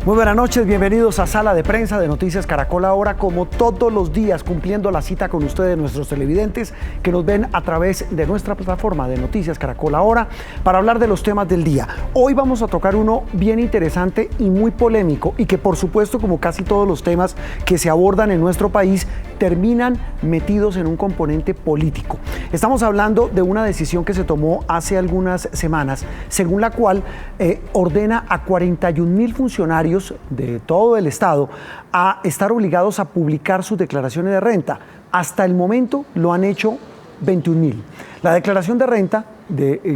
Muy buenas noches, bienvenidos a Sala de Prensa de Noticias Caracol Ahora, como todos los días, cumpliendo la cita con ustedes, nuestros televidentes, que nos ven a través de nuestra plataforma de Noticias Caracol Ahora, para hablar de los temas del día. Hoy vamos a tocar uno bien interesante y muy polémico, y que por supuesto, como casi todos los temas que se abordan en nuestro país, terminan metidos en un componente político. Estamos hablando de una decisión que se tomó hace algunas semanas, según la cual ordena a 41.000 funcionarios de todo el Estado a estar obligados a publicar sus declaraciones de renta. Hasta el momento lo han hecho 21.000. La declaración de renta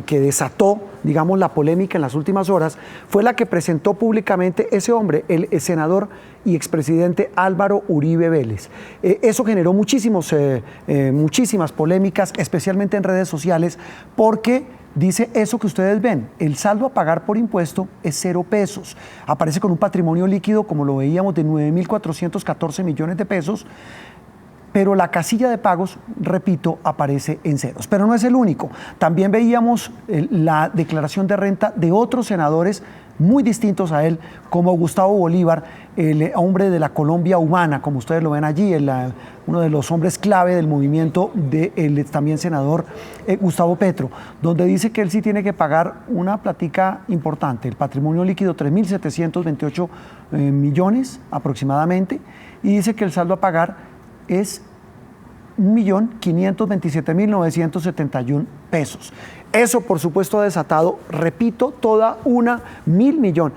que desató, digamos, la polémica en las últimas horas fue la que presentó públicamente ese hombre, el senador y expresidente Álvaro Uribe Vélez. Eso generó muchísimas polémicas, especialmente en redes sociales, porque dice eso que ustedes ven: el saldo a pagar por impuesto es 0 pesos. Aparece con un patrimonio líquido, como lo veíamos, de 9.414 millones de pesos, pero la casilla de pagos, repito, aparece en ceros. Pero no es el único. También veíamos la declaración de renta de otros senadores muy distintos a él, como Gustavo Bolívar, el hombre de la Colombia humana, como ustedes lo ven allí, uno de los hombres clave del movimiento del también senador Gustavo Petro, donde dice que él sí tiene que pagar una platica importante, el patrimonio líquido 3.728 millones aproximadamente, y dice que el saldo a pagar es 1.527.971 pesos. Eso, por supuesto, ha desatado, repito, toda una 1.000.000.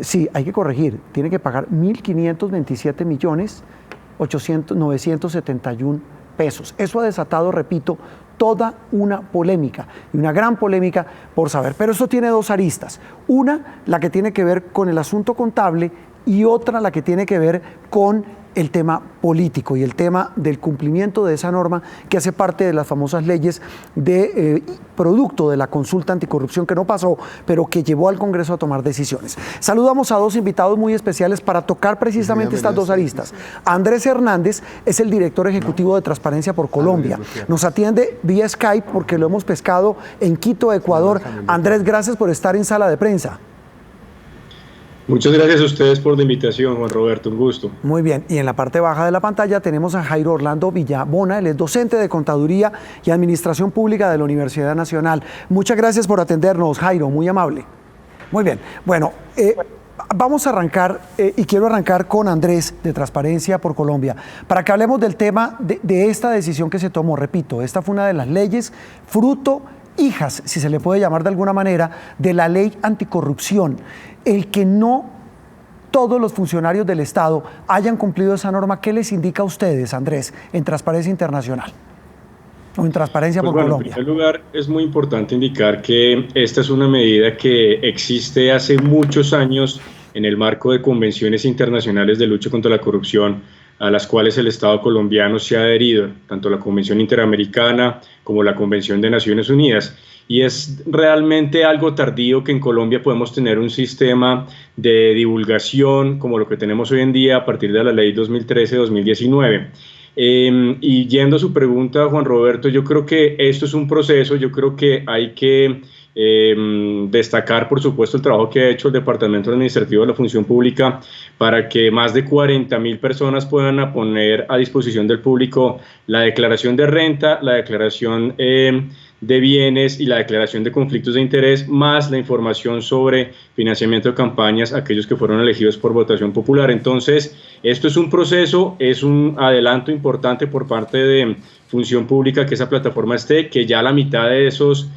Sí, hay que corregir, tiene que pagar 1.527.971 pesos. Eso ha desatado, repito, toda una polémica, y una gran polémica por saber. Pero eso tiene dos aristas. Una, la que tiene que ver con el asunto contable, y otra, la que tiene que ver con el tema político y el tema del cumplimiento de esa norma que hace parte de las famosas leyes de producto de la consulta anticorrupción, que no pasó, pero que llevó al Congreso a tomar decisiones. Saludamos a dos invitados muy especiales para tocar precisamente estas dos aristas. Andrés Hernández es el director ejecutivo de Transparencia por Colombia. Nos atiende vía Skype porque lo hemos pescado en Quito, Ecuador. Andrés, gracias por estar en Sala de Prensa. Muchas gracias a ustedes por la invitación, Juan Roberto, un gusto. Muy bien, y en la parte baja de la pantalla tenemos a Jairo Orlando Villabona, él es docente de Contaduría y Administración Pública de la Universidad Nacional. Muchas gracias por atendernos, Jairo, muy amable. Muy bien, bueno, vamos a arrancar, y quiero arrancar con Andrés, de Transparencia por Colombia, para que hablemos del tema de esta decisión que se tomó. Repito, esta fue una de las leyes fruto, hijas, si se le puede llamar de alguna manera, de la ley anticorrupción. El que no todos los funcionarios del Estado hayan cumplido esa norma, ¿qué les indica a ustedes, Andrés, en Transparencia Internacional o en Transparencia por Colombia? En primer lugar, es muy importante indicar que esta es una medida que existe hace muchos años en el marco de convenciones internacionales de lucha contra la corrupción, a las cuales el Estado colombiano se ha adherido, tanto la Convención Interamericana como la Convención de Naciones Unidas. Y es realmente algo tardío que en Colombia podemos tener un sistema de divulgación como lo que tenemos hoy en día a partir de la ley 2013-2019. Y yendo a su pregunta, Juan Roberto, yo creo que esto es un proceso, yo creo que hay que destacar, por supuesto, el trabajo que ha hecho el Departamento Administrativo de la Función Pública para que más de 40.000 personas puedan poner a disposición del público la declaración de renta, la declaración de bienes y la declaración de conflictos de interés, más la información sobre financiamiento de campañas, aquellos que fueron elegidos por votación popular. Entonces, esto es un proceso, es un adelanto importante por parte de Función Pública que esa plataforma esté, que ya la mitad de esos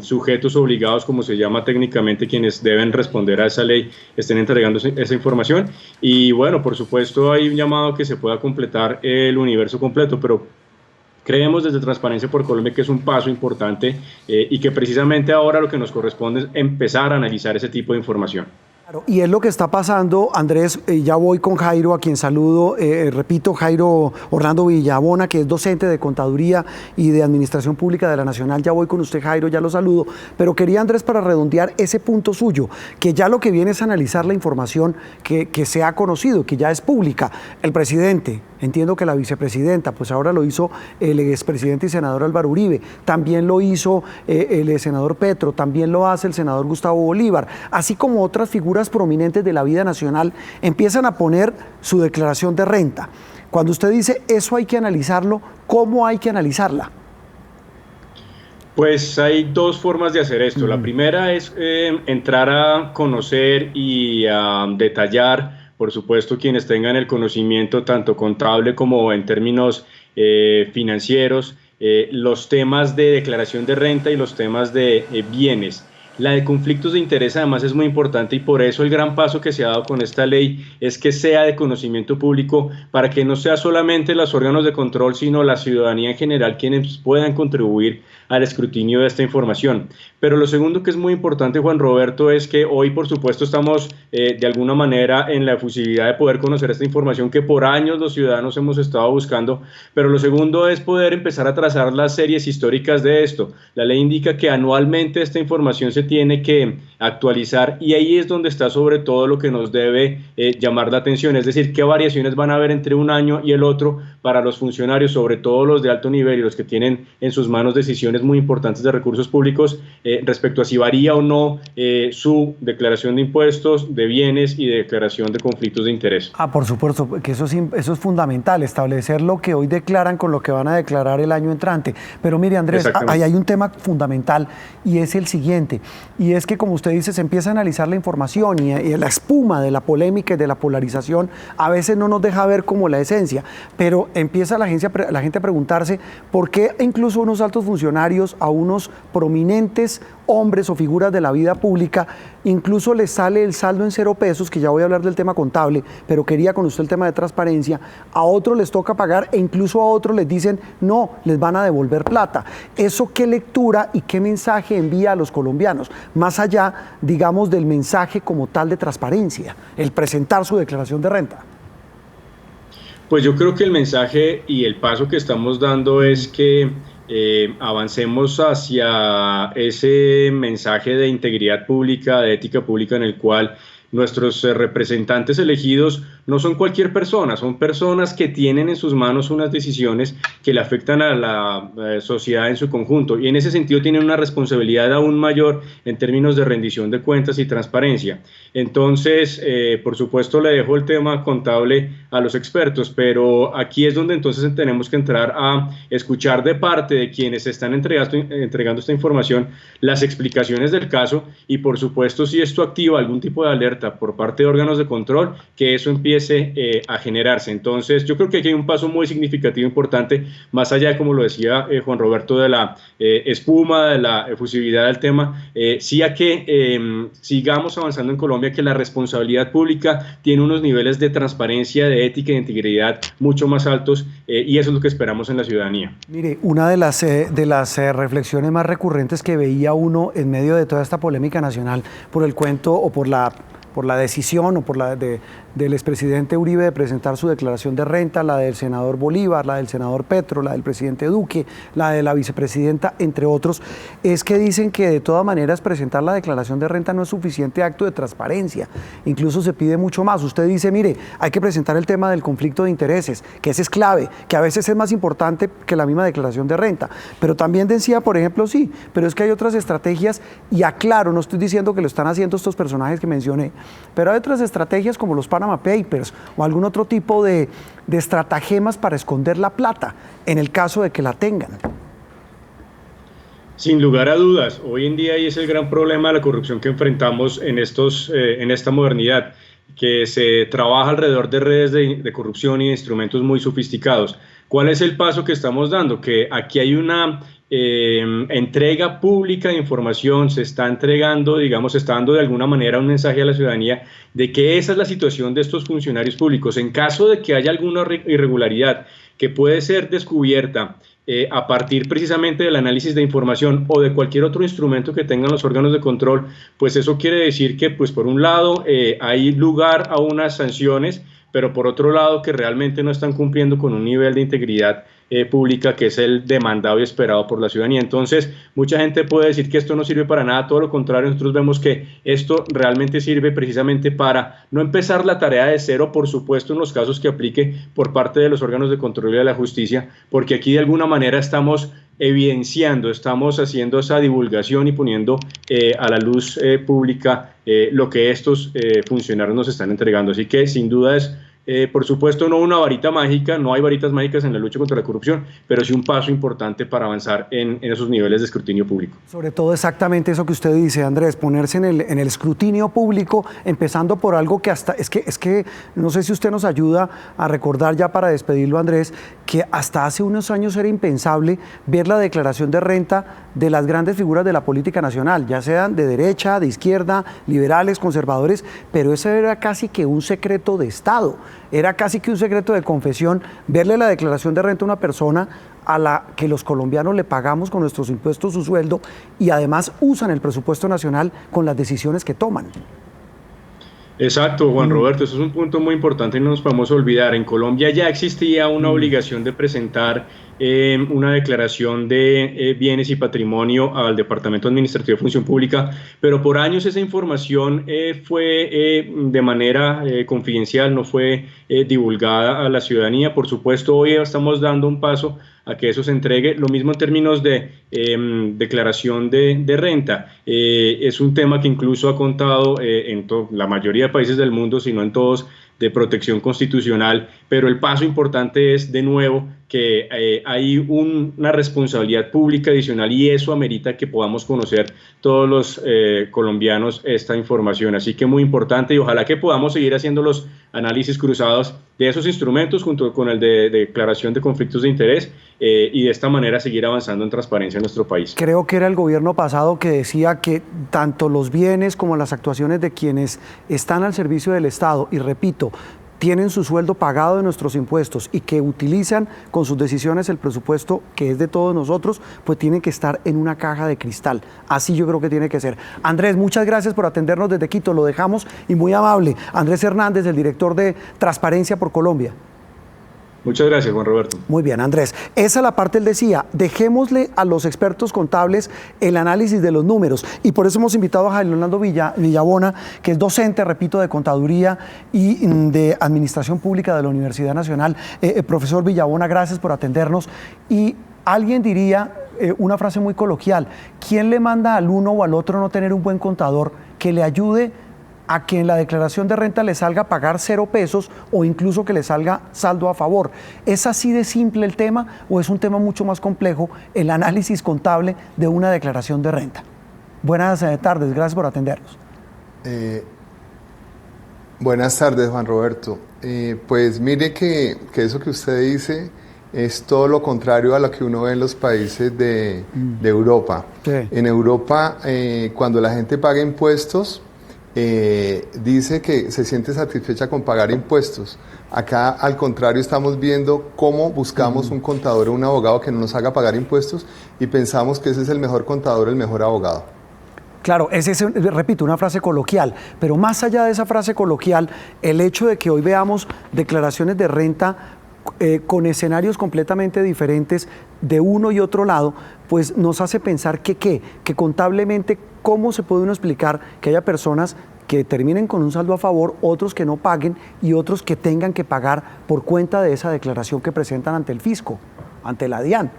sujetos obligados, como se llama técnicamente, quienes deben responder a esa ley, estén entregando esa información. Y bueno, por supuesto hay un llamado a que se pueda completar el universo completo, pero creemos desde Transparencia por Colombia que es un paso importante y que precisamente ahora lo que nos corresponde es empezar a analizar ese tipo de información. Y es lo que está pasando, Andrés. Ya voy con Jairo, a quien saludo, repito, Jairo Orlando Villabona, que es docente de Contaduría y de Administración Pública de la Nacional. Ya voy con usted, Jairo, ya lo saludo, pero quería, Andrés, para redondear ese punto suyo, que ya lo que viene es analizar la información que se ha conocido, que ya es pública. El presidente, entiendo que la vicepresidenta, pues ahora lo hizo el expresidente y senador Álvaro Uribe, también lo hizo el senador Petro, también lo hace el senador Gustavo Bolívar, así como otras figuras prominentes de la vida nacional empiezan a poner su declaración de renta. Cuando usted dice eso hay que analizarlo, ¿cómo hay que analizarla? Pues hay dos formas de hacer esto. La primera es entrar a conocer y a detallar, por supuesto, quienes tengan el conocimiento tanto contable como en términos financieros, los temas de declaración de renta y los temas de bienes. La de conflictos de interés además es muy importante y por eso el gran paso que se ha dado con esta ley es que sea de conocimiento público para que no sea solamente los órganos de control, sino la ciudadanía en general quienes puedan contribuir al escrutinio de esta información. Pero lo segundo que es muy importante, Juan Roberto, es que hoy por supuesto estamos de alguna manera en la efusividad de poder conocer esta información que por años los ciudadanos hemos estado buscando, pero lo segundo es poder empezar a trazar las series históricas de esto. La ley indica que anualmente esta información se tiene que actualizar y ahí es donde está sobre todo lo que nos debe llamar la atención, es decir, qué variaciones van a haber entre un año y el otro para los funcionarios, sobre todo los de alto nivel y los que tienen en sus manos decisiones muy importantes de recursos públicos respecto a si varía o no su declaración de impuestos, de bienes y de declaración de conflictos de interés. Por supuesto, que eso es fundamental, establecer lo que hoy declaran con lo que van a declarar el año entrante. Pero mire, Andrés, ahí hay un tema fundamental y es el siguiente, y es que como usted dice, se empieza a analizar la información y la espuma de la polémica y de la polarización a veces no nos deja ver como la esencia, pero empieza la gente a preguntarse por qué incluso unos altos funcionarios, a unos prominentes hombres o figuras de la vida pública, incluso les sale el saldo en 0 pesos, que ya voy a hablar del tema contable, pero quería con usted el tema de transparencia, a otros les toca pagar e incluso a otros les dicen no, les van a devolver plata. ¿Eso qué lectura y qué mensaje envía a los colombianos? Más allá, digamos, del mensaje como tal de transparencia, el presentar su declaración de renta. Pues yo creo que el mensaje y el paso que estamos dando es que avancemos hacia ese mensaje de integridad pública, de ética pública, en el cual nuestros representantes elegidos no son cualquier persona, son personas que tienen en sus manos unas decisiones que le afectan a la sociedad en su conjunto y en ese sentido tienen una responsabilidad aún mayor en términos de rendición de cuentas y transparencia. Entonces, por supuesto, le dejo el tema contable a los expertos, pero aquí es donde entonces tenemos que entrar a escuchar de parte de quienes están entregando esta información las explicaciones del caso y, por supuesto, si esto activa algún tipo de alerta por parte de órganos de control, que eso empiece a generarse. Entonces, yo creo que aquí hay un paso muy significativo, importante, más allá de, como lo decía Juan Roberto, de la espuma, de la efusividad del tema, sí a que sigamos avanzando en Colombia, que la responsabilidad pública tiene unos niveles de transparencia, de ética y de integridad mucho más altos y eso es lo que esperamos en la ciudadanía. Mire, una de las reflexiones más recurrentes que veía uno en medio de toda esta polémica nacional por el cuento o por la decisión o por la del expresidente Uribe de presentar su declaración de renta, la del senador Bolívar, la del senador Petro, la del presidente Duque, la de la vicepresidenta, entre otros, es que dicen que de todas maneras presentar la declaración de renta no es suficiente acto de transparencia, incluso se pide mucho más. Usted dice, mire, hay que presentar el tema del conflicto de intereses, que ese es clave, que a veces es más importante que la misma declaración de renta, pero también decía, por ejemplo, sí, pero es que hay otras estrategias y aclaro, no estoy diciendo que lo están haciendo estos personajes que mencioné, pero hay otras estrategias como los Panama Papers o algún otro tipo de estratagemas para esconder la plata, en el caso de que la tengan. Sin lugar a dudas, hoy en día y es el gran problema de la corrupción que enfrentamos en esta modernidad, que se trabaja alrededor de redes de corrupción y de instrumentos muy sofisticados. ¿Cuál es el paso que estamos dando? Que aquí hay una entrega pública de información, se está entregando, digamos, se está dando de alguna manera un mensaje a la ciudadanía de que esa es la situación de estos funcionarios públicos. En caso de que haya alguna irregularidad que puede ser descubierta a partir precisamente del análisis de información o de cualquier otro instrumento que tengan los órganos de control, pues eso quiere decir que, pues por un lado, hay lugar a unas sanciones, pero por otro lado que realmente no están cumpliendo con un nivel de integridad pública, que es el demandado y esperado por la ciudadanía. Entonces, mucha gente puede decir que esto no sirve para nada, todo lo contrario, nosotros vemos que esto realmente sirve precisamente para no empezar la tarea de cero, por supuesto, en los casos que aplique por parte de los órganos de control de la justicia, porque aquí de alguna manera estamos evidenciando, estamos haciendo esa divulgación y poniendo a la luz pública lo que estos funcionarios nos están entregando. Así que sin duda es, por supuesto, no una varita mágica, no hay varitas mágicas en la lucha contra la corrupción, pero sí un paso importante para avanzar en esos niveles de escrutinio público. Sobre todo exactamente eso que usted dice, Andrés, ponerse en el escrutinio público, empezando por algo que hasta, es que no sé si usted nos ayuda a recordar ya para despedirlo, Andrés, que hasta hace unos años era impensable ver la declaración de renta de las grandes figuras de la política nacional, ya sean de derecha, de izquierda, liberales, conservadores, pero eso era casi que un secreto de Estado. Era casi que un secreto de confesión verle la declaración de renta a una persona a la que los colombianos le pagamos con nuestros impuestos su sueldo y además usan el presupuesto nacional con las decisiones que toman. Exacto, Juan Roberto, eso es un punto muy importante y no nos podemos olvidar. En Colombia ya existía una obligación de presentar una declaración de bienes y patrimonio al Departamento Administrativo de Función Pública, pero por años esa información fue de manera confidencial, no fue divulgada a la ciudadanía. Por supuesto, hoy estamos dando un paso a que eso se entregue. Lo mismo en términos de declaración de renta. Es un tema que incluso ha contado en la mayoría de países del mundo, si no en todos, de protección constitucional, pero el paso importante es, de nuevo, que hay una responsabilidad pública adicional y eso amerita que podamos conocer todos los colombianos esta información. Así que muy importante y ojalá que podamos seguir haciendo los análisis cruzados de esos instrumentos junto con el de declaración de conflictos de interés y de esta manera seguir avanzando en transparencia en nuestro país. Creo que era el gobierno pasado que decía que tanto los bienes como las actuaciones de quienes están al servicio del Estado, y repito, tienen su sueldo pagado de nuestros impuestos y que utilizan con sus decisiones el presupuesto que es de todos nosotros, pues tienen que estar en una caja de cristal. Así yo creo que tiene que ser. Andrés, muchas gracias por atendernos desde Quito, lo dejamos y muy amable. Andrés Hernández, el director de Transparencia por Colombia. Muchas gracias, Juan Roberto. Muy bien, Andrés. Esa es la parte, él decía, dejémosle a los expertos contables el análisis de los números. Y por eso hemos invitado a Jaime Orlando Villabona, que es docente, repito, de Contaduría y de Administración Pública de la Universidad Nacional. Profesor Villabona, gracias por atendernos. Y alguien diría una frase muy coloquial: ¿quién le manda al uno o al otro no tener un buen contador que le ayude a que en la declaración de renta le salga a pagar 0 pesos o incluso que le salga saldo a favor? ¿Es así de simple el tema o es un tema mucho más complejo el análisis contable de una declaración de renta? Buenas tardes, gracias por atendernos. Buenas tardes, Juan Roberto. Pues mire que eso que usted dice es todo lo contrario a lo que uno ve en los países de Europa. Sí. En Europa, cuando la gente paga impuestos, dice que se siente satisfecha con pagar impuestos. Acá, al contrario, estamos viendo cómo buscamos un contador o un abogado que no nos haga pagar impuestos y pensamos que ese es el mejor contador, el mejor abogado. Claro, repito, una frase coloquial, pero más allá de esa frase coloquial, el hecho de que hoy veamos declaraciones de renta con escenarios completamente diferentes de uno y otro lado, pues nos hace pensar que contablemente, ¿cómo se puede uno explicar que haya personas que terminen con un saldo a favor, otros que no paguen y otros que tengan que pagar por cuenta de esa declaración que presentan ante el fisco, ante la DIAN?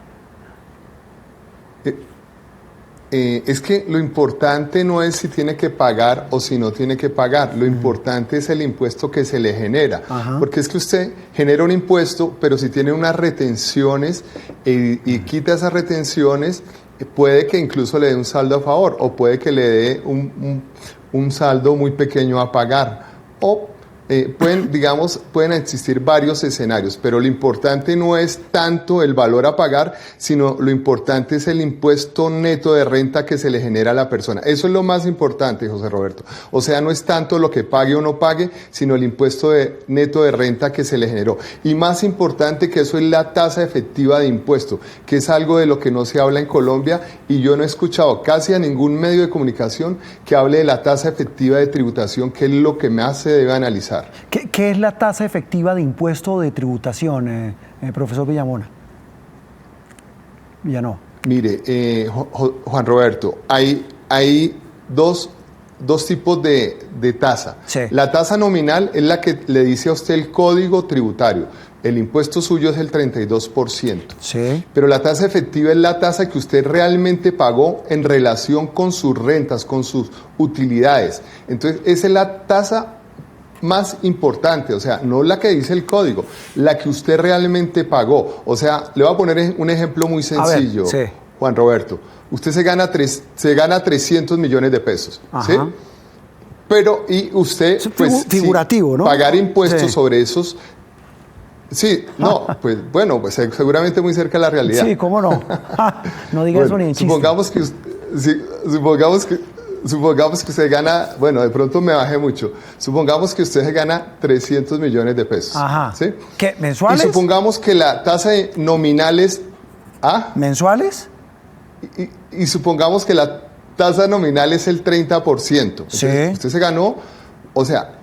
Es que lo importante no es si tiene que pagar o si no tiene que pagar, lo importante es el impuesto que se le genera. Ajá. Porque es que usted genera un impuesto, pero si tiene unas retenciones y quita esas retenciones, puede que incluso le dé un saldo a favor o puede que le dé un saldo muy pequeño a pagar. O pueden existir varios escenarios, pero lo importante no es tanto el valor a pagar, sino lo importante es el impuesto neto de renta que se le genera a la persona. Eso es lo más importante, José Roberto. O sea, no es tanto lo que pague o no pague, sino el impuesto neto de renta que se le generó. Y más importante que eso es la tasa efectiva de impuesto, que es algo de lo que no se habla en Colombia y yo no he escuchado casi a ningún medio de comunicación que hable de la tasa efectiva de tributación, que es lo que más se debe analizar. ¿Qué es la tasa efectiva de impuesto o de tributación, profesor Villabona? Ya no. Mire, Juan Roberto, hay dos tipos de tasa. Sí. La tasa nominal es la que le dice a usted el código tributario. El impuesto suyo es el 32%. Sí. Pero la tasa efectiva es la tasa que usted realmente pagó en relación con sus rentas, con sus utilidades. Entonces, esa es la tasa más importante, o sea, no la que dice el código, la que usted realmente pagó. O sea, le voy a poner un ejemplo muy sencillo, sí. Juan Roberto. Usted se gana 300 millones de pesos, ¿sí? Pero, y usted, pues, figurativo, ¿no? Pagar impuestos sobre esos. Sí, no, pues bueno, pues seguramente muy cerca de la realidad. Sí, cómo no. No diga eso ni en chiste. Supongamos que usted gana, bueno, de pronto me bajé mucho. Supongamos que usted se gana 300 millones de pesos. Ajá. ¿Sí? ¿Qué? ¿Mensuales? Y supongamos que la tasa nominal es. ¿Mensuales? Y supongamos que la tasa nominal es el 30%. Entonces, sí. Usted se ganó. O sea,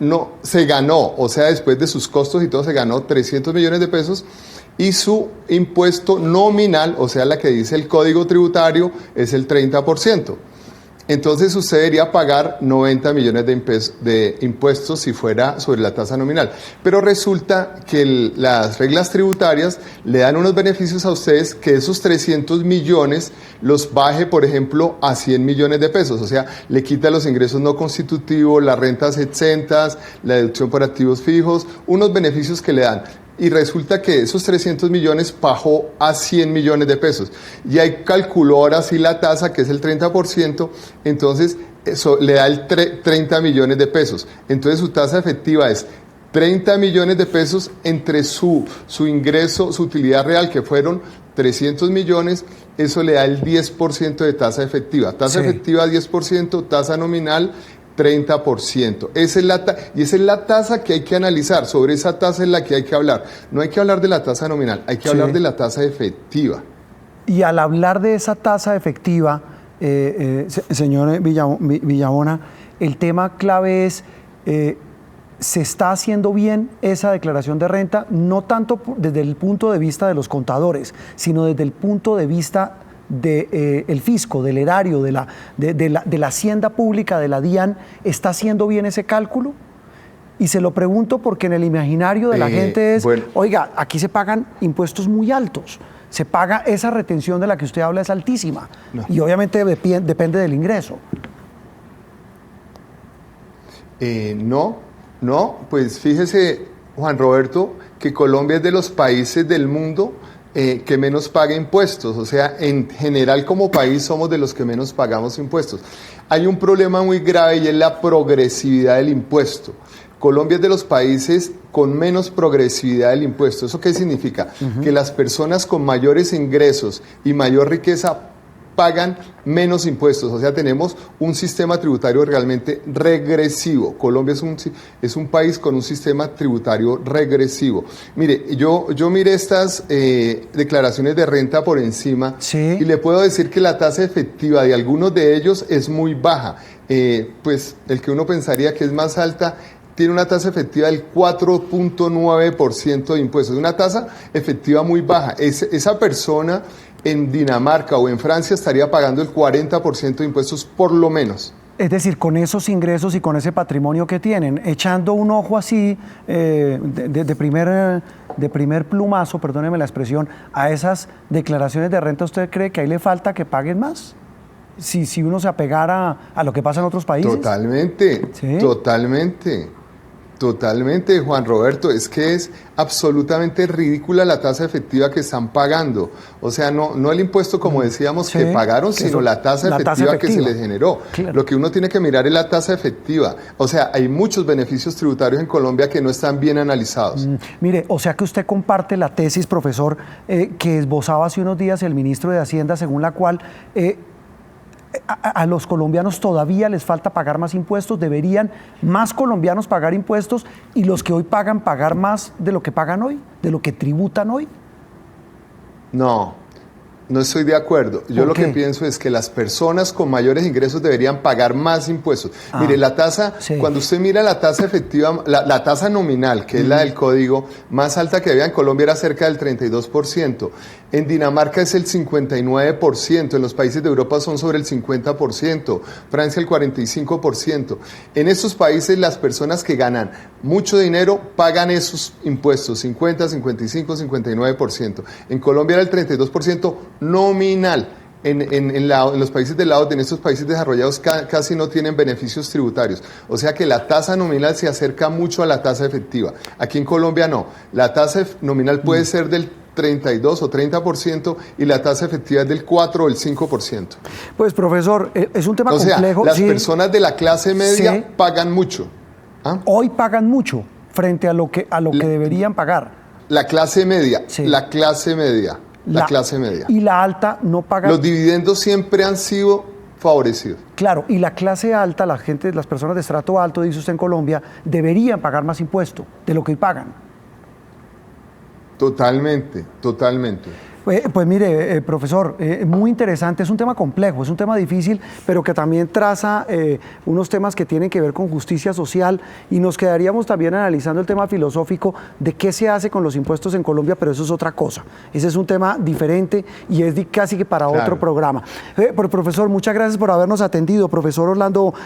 después de sus costos y todo, se ganó 300 millones de pesos y su impuesto nominal, o sea, la que dice el código tributario, es el 30%. Entonces usted debería pagar 90 millones de impuestos si fuera sobre la tasa nominal. Pero resulta que las reglas tributarias le dan unos beneficios a ustedes que esos 300 millones los baje, por ejemplo, a 100 millones de pesos. O sea, le quita los ingresos no constitutivos, las rentas exentas, la deducción por activos fijos, unos beneficios que le dan. Y resulta que esos 300 millones bajó a 100 millones de pesos. Y ahí calculó ahora sí la tasa, que es el 30%, entonces eso le da el 30 millones de pesos. Entonces su tasa efectiva es 30 millones de pesos entre su ingreso, su utilidad real, que fueron 300 millones, eso le da el 10% de tasa efectiva. Tasa efectiva 10%, tasa nominal 30%. Esa es la tasa que hay que analizar. Sobre esa tasa es la que hay que hablar. No hay que hablar de la tasa nominal, hay que hablar de la tasa efectiva. Y al hablar de esa tasa efectiva, señor Villabona, el tema clave es, ¿se está haciendo bien esa declaración de renta? No tanto desde el punto de vista de los contadores, sino desde el punto de vista del fisco, del erario, de la hacienda pública, de la DIAN. ¿Está haciendo bien ese cálculo? Y se lo pregunto porque en el imaginario de la gente es, oiga, aquí se pagan impuestos muy altos, se paga esa retención de la que usted habla es altísima, y obviamente depende del ingreso. Pues fíjese, Juan Roberto, que Colombia es de los países del mundo que menos paga impuestos. O sea, en general como país somos de los que menos pagamos impuestos. Hay un problema muy grave y es la progresividad del impuesto. Colombia es de los países con menos progresividad del impuesto. ¿Eso qué significa? Que las personas con mayores ingresos y mayor riqueza pagan menos impuestos. O sea, tenemos un sistema tributario realmente regresivo. Colombia es un país con un sistema tributario regresivo. Mire, yo miré estas declaraciones de renta por encima y le puedo decir que la tasa efectiva de algunos de ellos es muy baja. Pues el que uno pensaría que es más alta tiene una tasa efectiva del 4.9% de impuestos. Una tasa efectiva muy baja. Esa persona en Dinamarca o en Francia estaría pagando el 40% de impuestos por lo menos. Es decir, con esos ingresos y con ese patrimonio que tienen, echando un ojo así de primer plumazo, perdóneme la expresión, a esas declaraciones de renta, ¿usted cree que ahí le falta que paguen más? Si uno se apegara a lo que pasa en otros países. Totalmente, ¿sí? Totalmente, Juan Roberto, es que es absolutamente ridícula la tasa efectiva que están pagando. O sea, no el impuesto, como decíamos, que pagaron, sino la tasa efectiva que se les generó. Claro. Lo que uno tiene que mirar es la tasa efectiva. O sea, hay muchos beneficios tributarios en Colombia que no están bien analizados. Mire, o sea que usted comparte la tesis, profesor, que esbozaba hace unos días el ministro de Hacienda, según la cual a los colombianos todavía les falta pagar más impuestos, deberían más colombianos pagar impuestos y los que hoy pagar más de lo que pagan hoy, de lo que tributan hoy. No, No estoy de acuerdo. Yo lo que pienso es que las personas con mayores ingresos deberían pagar más impuestos. Mire, la tasa, cuando usted mira la tasa efectiva, la tasa nominal, que es la del código, más alta que había en Colombia era cerca del 32%. En Dinamarca es el 59%, en los países de Europa son sobre el 50%, Francia el 45%. En estos países las personas que ganan mucho dinero pagan esos impuestos, 50, 55, 59%. En Colombia era el 32% nominal. En los países del lado, en estos países desarrollados casi no tienen beneficios tributarios. O sea que la tasa nominal se acerca mucho a la tasa efectiva. Aquí en Colombia no. La tasa nominal puede ser del 32 o 30% y la tasa efectiva es del 4 o el 5%. Pues, profesor, es un tema complejo. Las personas de la clase media pagan mucho. ¿Ah? Hoy pagan mucho frente a lo que deberían pagar. La clase media, la clase media. La clase media. Y la alta no paga. Los dividendos siempre han sido favorecidos. Claro, y la clase alta, las personas de estrato alto, dice usted en Colombia, deberían pagar más impuesto de lo que hoy pagan. Totalmente, totalmente. Pues mire, profesor, muy interesante, es un tema complejo, es un tema difícil, pero que también traza unos temas que tienen que ver con justicia social, y nos quedaríamos también analizando el tema filosófico de qué se hace con los impuestos en Colombia, pero eso es otra cosa. Ese es un tema diferente y es casi que para otro programa. Profesor, muchas gracias por habernos atendido, profesor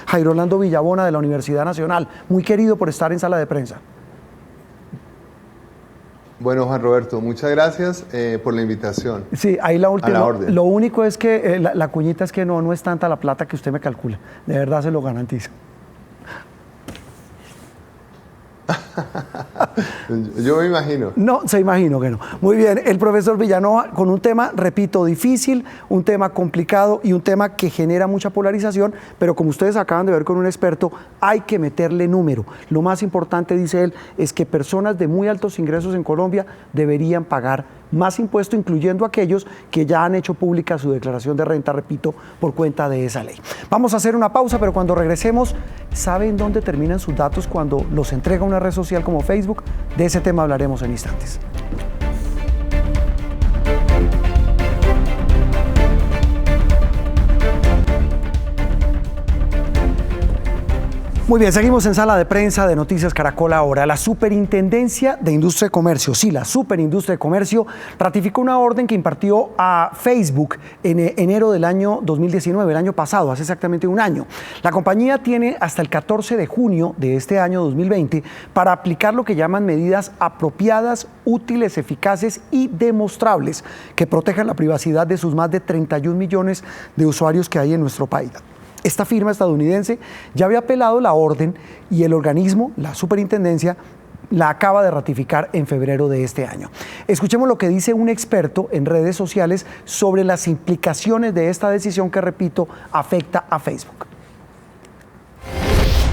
Jairo Orlando Villabona de la Universidad Nacional, muy querido por estar en Sala de Prensa. Bueno, Juan Roberto, muchas gracias por la invitación. Sí, ahí la última. A la orden. Lo único es que la cuñita es que no es tanta la plata que usted me calcula. De verdad se lo garantizo. Yo me imagino. No, se imagino que no. Muy bien, el profesor Villanueva con un tema, repito, difícil, un tema complicado y un tema que genera mucha polarización, pero como ustedes acaban de ver con un experto, hay que meterle número. Lo más importante, dice él, es que personas de muy altos ingresos en Colombia deberían pagar más impuesto, incluyendo aquellos que ya han hecho pública su declaración de renta, repito, por cuenta de esa ley. Vamos a hacer una pausa, pero cuando regresemos, ¿saben dónde terminan sus datos cuando los entrega una red social como Facebook? De ese tema hablaremos en instantes. Muy bien, seguimos en Sala de Prensa de Noticias Caracol Ahora. La Superintendencia de Industria y Comercio, la Superindustria de Comercio, ratificó una orden que impartió a Facebook en enero del año 2019, el año pasado, hace exactamente un año. La compañía tiene hasta el 14 de junio de este año 2020 para aplicar lo que llaman medidas apropiadas, útiles, eficaces y demostrables que protejan la privacidad de sus más de 31 millones de usuarios que hay en nuestro país. Esta firma estadounidense ya había apelado la orden y el organismo, la superintendencia, la acaba de ratificar en febrero de este año. Escuchemos lo que dice un experto en redes sociales sobre las implicaciones de esta decisión que, repito, afecta a Facebook.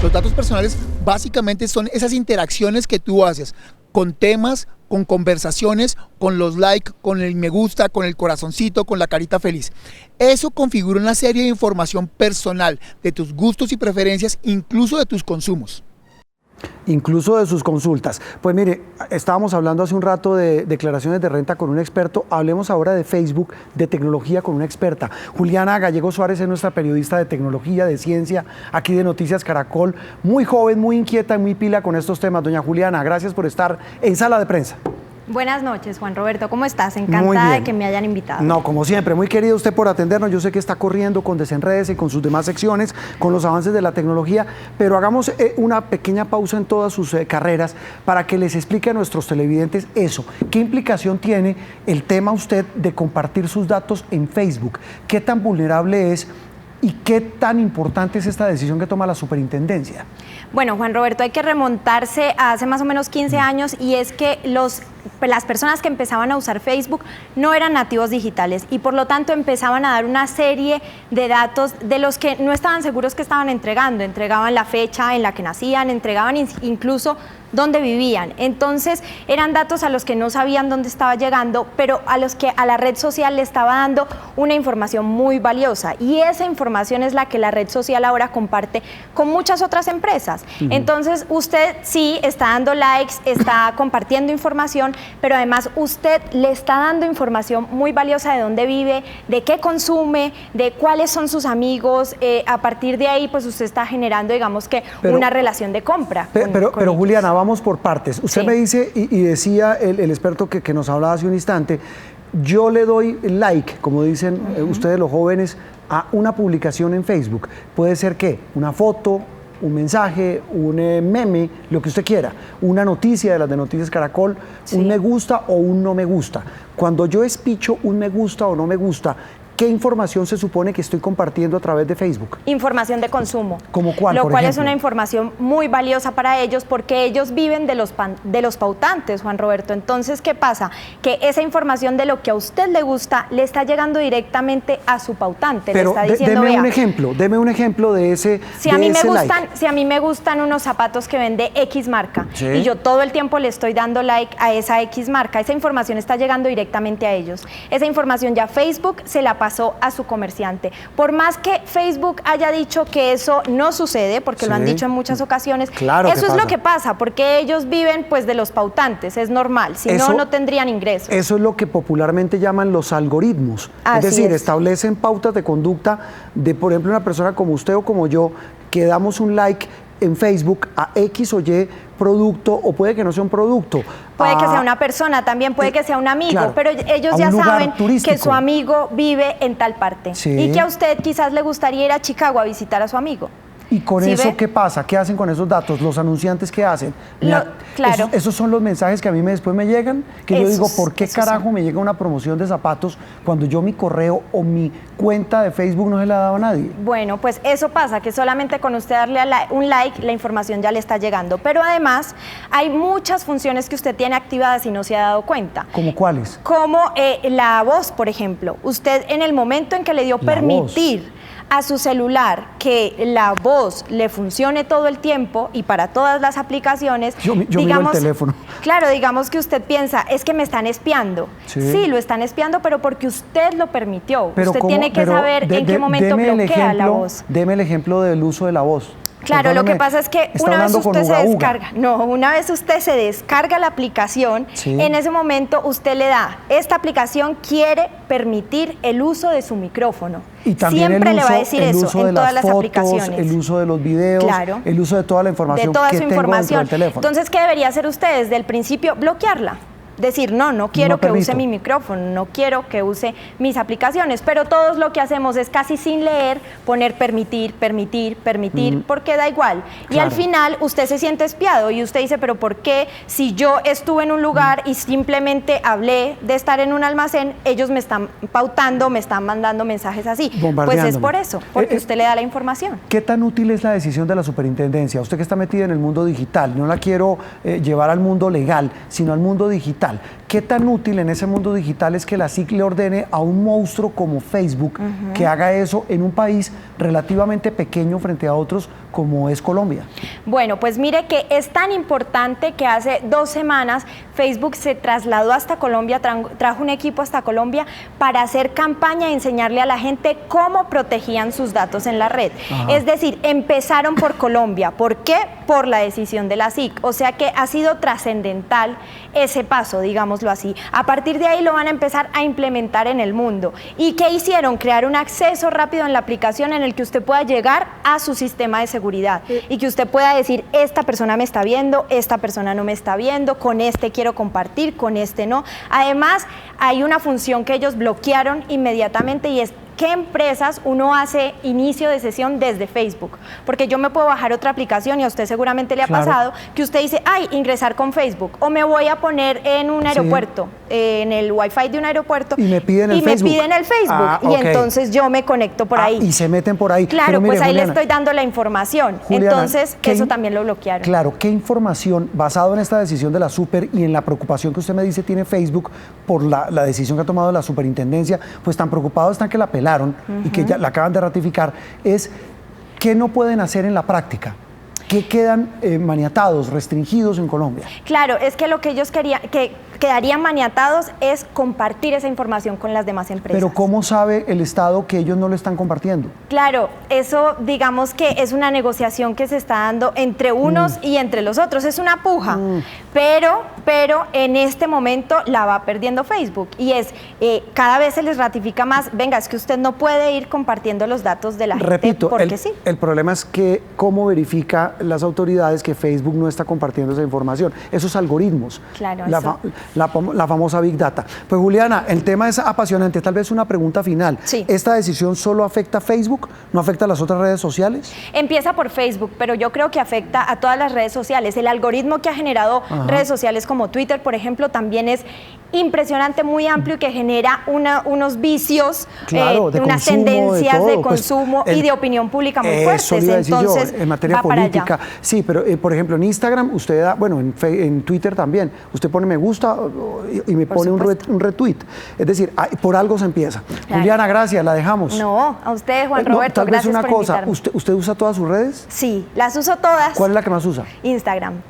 Los datos personales básicamente son esas interacciones que tú haces con temas, con conversaciones, con los likes, con el me gusta, con el corazoncito, con la carita feliz. Eso configura una serie de información personal de tus gustos y preferencias, incluso de tus consumos. Incluso de sus consultas. Pues mire, estábamos hablando hace un rato de declaraciones de renta con un experto, hablemos ahora de Facebook, de tecnología con una experta. Juliana Gallego Suárez es nuestra periodista de tecnología, de ciencia, aquí de Noticias Caracol, muy joven, muy inquieta y muy pila con estos temas. Doña Juliana, gracias por estar en Sala de Prensa. Buenas noches, Juan Roberto, ¿cómo estás? Encantada de que me hayan invitado. No, como siempre, muy querido usted por atendernos. Yo sé que está corriendo con Desenredese y con sus demás secciones, con los avances de la tecnología, pero hagamos una pequeña pausa en todas sus carreras para que les explique a nuestros televidentes eso. ¿Qué implicación tiene el tema usted de compartir sus datos en Facebook? ¿Qué tan vulnerable es? ¿Y qué tan importante es esta decisión que toma la superintendencia? Bueno, Juan Roberto, hay que remontarse a hace más o menos 15 años y es que las personas que empezaban a usar Facebook no eran nativos digitales y por lo tanto empezaban a dar una serie de datos de los que no estaban seguros que estaban entregando. Entregaban la fecha en la que nacían, entregaban incluso dónde vivían. Entonces eran datos a los que no sabían dónde estaba llegando, pero a los que a la red social le estaba dando una información muy valiosa, y esa información es la que la red social ahora comparte con muchas otras empresas. Entonces usted sí está dando likes, está compartiendo información, pero además usted le está dando información muy valiosa de dónde vive, de qué consume, de cuáles son sus amigos. A partir de ahí pues usted está generando, digamos que, una relación de compra. Pero Juliana, vamos por partes. Usted me dice, y decía el experto que nos hablaba hace un instante, yo le doy like, como dicen ustedes los jóvenes, a una publicación en Facebook. Puede ser ¿qué? Una foto, un mensaje, un meme, lo que usted quiera, una noticia de las de Noticias Caracol, un me gusta o un no me gusta. Cuando yo espicho un me gusta o no me gusta, ¿qué información se supone que estoy compartiendo a través de Facebook? Información de consumo. ¿Cómo cuál, Lo por cual ejemplo? Es una información muy valiosa para ellos, porque ellos viven de los pautantes, Juan Roberto. Entonces, ¿qué pasa? Que esa información de lo que a usted le gusta le está llegando directamente a su pautante. Pero le está diciendo, deme vea, un ejemplo de ese si a mí me gustan, like. Si a mí me gustan unos zapatos que vende X marca, Sí. y yo todo el tiempo le estoy dando like a esa X marca, esa información está llegando directamente a ellos. Esa información ya Facebook se la pasó a su comerciante. Por más que Facebook haya dicho que eso no sucede, porque lo han dicho en muchas ocasiones, Claro eso que es pasa. lo que pasa, porque ellos viven pues de los pautantes, es normal, si no, no tendrían ingresos. Eso es lo que popularmente llaman los algoritmos. Así es decir, es. establecen pautas de conducta de, por ejemplo, una persona como usted o como yo, que damos un like en Facebook a X o Y producto, o puede que no sea un producto. Puede que sea una persona, también puede que sea un amigo, claro, pero ellos a ya un lugar saben turístico. que su amigo vive en tal parte, Sí. y que a usted quizás le gustaría ir a Chicago a visitar a su amigo. ¿Y con ¿Sí eso ve? qué pasa? ¿Qué hacen con esos datos? ¿Los anunciantes qué hacen? Claro. Esos son los mensajes que a mí después me llegan, que yo digo, ¿por qué esos carajo son. me llega una promoción de zapatos cuando yo mi correo o mi cuenta de Facebook no se la ha dado a nadie? Bueno, pues eso pasa, que solamente con usted darle un like, la información ya le está llegando. Pero además, hay muchas funciones que usted tiene activadas y no se ha dado cuenta. ¿Cómo cuáles? Como la voz, por ejemplo. Usted, en el momento en que le dio La permitir a su celular que la voz le funcione todo el tiempo y para todas las aplicaciones, Yo miro el teléfono. Claro, digamos que usted piensa, es que me están espiando. Sí. Lo están espiando, pero porque usted lo permitió. Pero usted ¿cómo? tiene que Pero saber en qué momento deme el bloquea la ejemplo- voz. Deme el ejemplo del uso de la voz. Claro, lo Perdóneme, que pasa es que está una vez hablando con usted se Uga Uga. descarga, una vez usted se descarga la aplicación, Sí. en ese momento usted le da, esta aplicación quiere permitir el uso de su micrófono. Y también Siempre el uso, le va a decir el eso uso de en todas las las fotos, aplicaciones. el uso de los videos, Claro. el uso de toda la información De toda que su tengo dentro información. del teléfono. Entonces, ¿qué debería hacer usted desde el principio? Bloquearla. Decir, no quiero No que use permito. mi micrófono, no quiero que use mis aplicaciones, pero todos lo que hacemos es casi sin leer poner permitir, porque da igual. Y Claro. al final usted se siente espiado y usted dice, pero ¿por qué si yo estuve en un lugar y simplemente hablé de estar en un almacén, ellos me están pautando, me están mandando mensajes así? Pues es Bombardeándome. por eso, porque usted le da la información. ¿Qué tan útil es la decisión de la superintendencia? Usted que está metida en el mundo digital, no la quiero llevar al mundo legal, sino al mundo digital. ¿Qué tan útil en ese mundo digital es que la SIC le ordene a un monstruo como Facebook que haga eso en un país relativamente pequeño frente a otros como es Colombia? Bueno, pues mire que es tan importante que hace 2 semanas Facebook se trasladó hasta Colombia, trajo un equipo hasta Colombia para hacer campaña y enseñarle a la gente cómo protegían sus datos en la red. Ajá. Es decir, empezaron por Colombia. ¿Por qué? Por la decisión de la SIC. O sea que ha sido trascendental ese paso, digámoslo así. A partir de ahí lo van a empezar a implementar en el mundo. ¿Y qué hicieron? Crear un acceso rápido en la aplicación en el que usted pueda llegar a su sistema de seguridad y que usted pueda decir, esta persona me está viendo, esta persona no me está viendo, con este quiero compartir, con este no. Además, hay una función que ellos bloquearon inmediatamente y es ¿qué empresas uno hace inicio de sesión desde Facebook? Porque yo me puedo bajar otra aplicación y a usted seguramente le ha Claro. pasado que usted dice, ay, ingresar con Facebook, o me voy a poner en un aeropuerto, en el Wi-Fi de un aeropuerto Y me piden el Facebook. Ah, y ok. entonces yo me conecto por ahí. Y se meten por ahí. Claro, Pero mire, pues ahí Juliana, le estoy dando la información. Juliana, Entonces, ¿qué eso in- también lo bloquearon. Claro, ¿qué información, basado en esta decisión de la Super y en la preocupación que usted me dice tiene Facebook por la decisión que ha tomado la superintendencia, pues tan preocupados están que la apelaron y que ya la acaban de ratificar, es qué no pueden hacer en la práctica? qué quedan maniatados, restringidos en Colombia? Claro, es que lo que ellos quedarían maniatados es compartir esa información con las demás empresas. Pero ¿cómo sabe el Estado que ellos no lo están compartiendo? Claro, eso digamos que es una negociación que se está dando entre unos y entre los otros, es una puja, pero en este momento la va perdiendo Facebook y es cada vez se les ratifica más, venga, es que usted no puede ir compartiendo los datos de la gente. Repito, porque sí. El problema es que cómo verifica las autoridades que Facebook no está compartiendo esa información, esos algoritmos, Claro, la famosa Big Data. Pues Juliana, el tema es apasionante, tal vez una pregunta final. Sí. ¿Esta decisión solo afecta a Facebook? ¿No afecta a las otras redes sociales? Empieza por Facebook, pero yo creo que afecta a todas las redes sociales. El algoritmo que ha generado redes sociales como Twitter, por ejemplo, también es impresionante, muy amplio y que genera unos vicios, claro, unas consumo, tendencias de pues, consumo y de opinión pública muy fuertes. Entonces, en materia política, sí, pero por ejemplo en Instagram usted da, bueno, en Twitter también, usted pone me gusta y me pone un retweet. Es decir, por algo se empieza. Claro. Juliana, gracias, la dejamos. No, a usted, Juan Roberto, gracias por invitarme. ¿Usted usa todas sus redes? Sí, las uso todas. ¿Cuál es la que más usa? Instagram.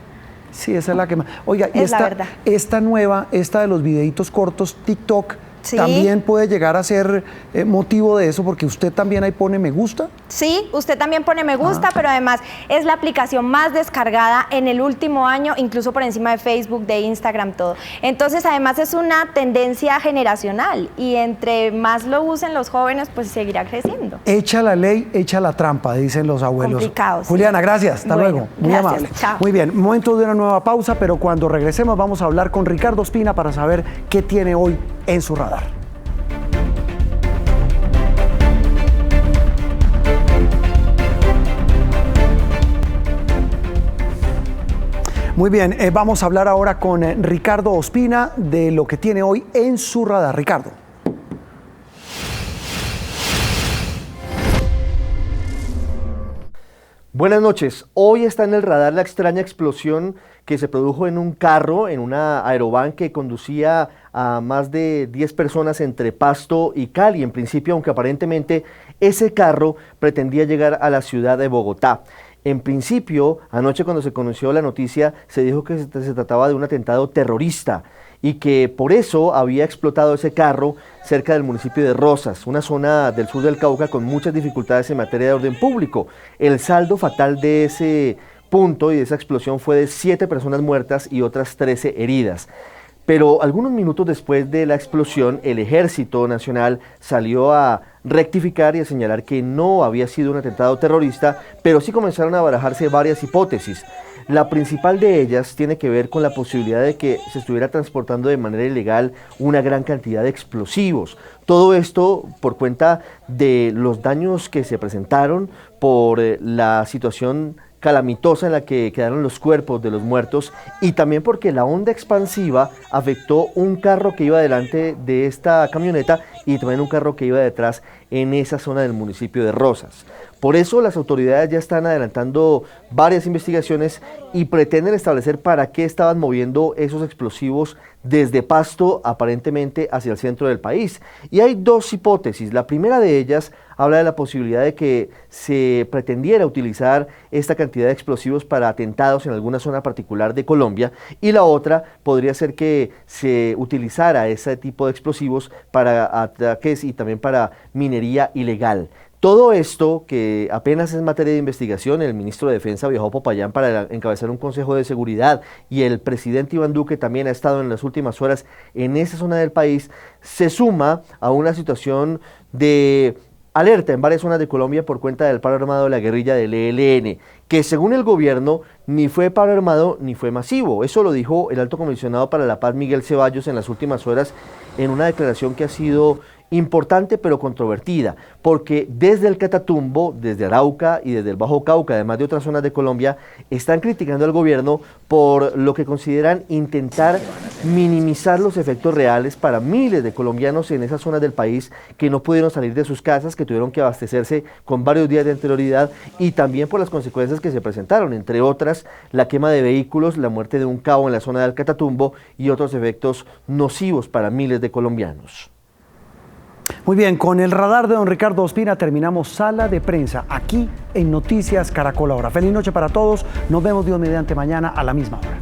Sí, esa es la que más. Oiga, y esta de los videitos cortos, TikTok, ¿sí? ¿También puede llegar a ser motivo de eso? Porque usted también ahí pone me gusta. Sí, usted también pone me gusta, pero además es la aplicación más descargada en el último año, incluso por encima de Facebook, de Instagram, todo. Entonces, además es una tendencia generacional y entre más lo usen los jóvenes, pues seguirá creciendo. Echa la ley, echa la trampa, dicen los abuelos. Complicados. Juliana, gracias. Hasta luego. Muy amable. Chao. Muy bien, momento de una nueva pausa, pero cuando regresemos vamos a hablar con Ricardo Ospina para saber qué tiene hoy en su radar. Muy bien, vamos a hablar ahora con Ricardo Ospina de lo que tiene hoy en su radar. Ricardo. Buenas noches. Hoy está en el radar la extraña explosión que se produjo en un carro, en una aerovan que conducía a más de 10 personas entre Pasto y Cali. En principio, aunque aparentemente ese carro pretendía llegar a la ciudad de Bogotá. En principio, anoche cuando se conoció la noticia, se dijo que se trataba de un atentado terrorista y que por eso había explotado ese carro cerca del municipio de Rosas, una zona del sur del Cauca con muchas dificultades en materia de orden público. El saldo fatal de ese punto y de esa explosión fue de 7 personas muertas y otras 13 heridas. Pero algunos minutos después de la explosión, el Ejército Nacional salió a rectificar y a señalar que no había sido un atentado terrorista, pero sí comenzaron a barajarse varias hipótesis. La principal de ellas tiene que ver con la posibilidad de que se estuviera transportando de manera ilegal una gran cantidad de explosivos. Todo esto por cuenta de los daños que se presentaron por la situación calamitosa en la que quedaron los cuerpos de los muertos y también porque la onda expansiva afectó un carro que iba delante de esta camioneta y también un carro que iba detrás en esa zona del municipio de Rosas. Por eso las autoridades ya están adelantando varias investigaciones y pretenden establecer para qué estaban moviendo esos explosivos desde Pasto aparentemente hacia el centro del país. Y hay dos hipótesis. La primera de ellas habla de la posibilidad de que se pretendiera utilizar esta cantidad de explosivos para atentados en alguna zona particular de Colombia, y la otra podría ser que se utilizara ese tipo de explosivos para ataques y también para minería ilegal. Todo esto, que apenas es materia de investigación, el ministro de Defensa viajó a Popayán para encabezar un consejo de seguridad y el presidente Iván Duque también ha estado en las últimas horas en esa zona del país, se suma a una situación de alerta en varias zonas de Colombia por cuenta del paro armado de la guerrilla del ELN, que según el gobierno ni fue paro armado ni fue masivo. Eso lo dijo el alto comisionado para la paz Miguel Ceballos en las últimas horas en una declaración que ha sido importante pero controvertida, porque desde el Catatumbo, desde Arauca y desde el Bajo Cauca, además de otras zonas de Colombia, están criticando al gobierno por lo que consideran intentar minimizar los efectos reales para miles de colombianos en esas zonas del país que no pudieron salir de sus casas, que tuvieron que abastecerse con varios días de anterioridad, y también por las consecuencias que se presentaron, entre otras la quema de vehículos, la muerte de un cabo en la zona del Catatumbo y otros efectos nocivos para miles de colombianos. Muy bien, con el radar de don Ricardo Ospina terminamos Sala de Prensa aquí en Noticias Caracol Ahora. Feliz noche para todos. Nos vemos Dios mediante mañana a la misma hora.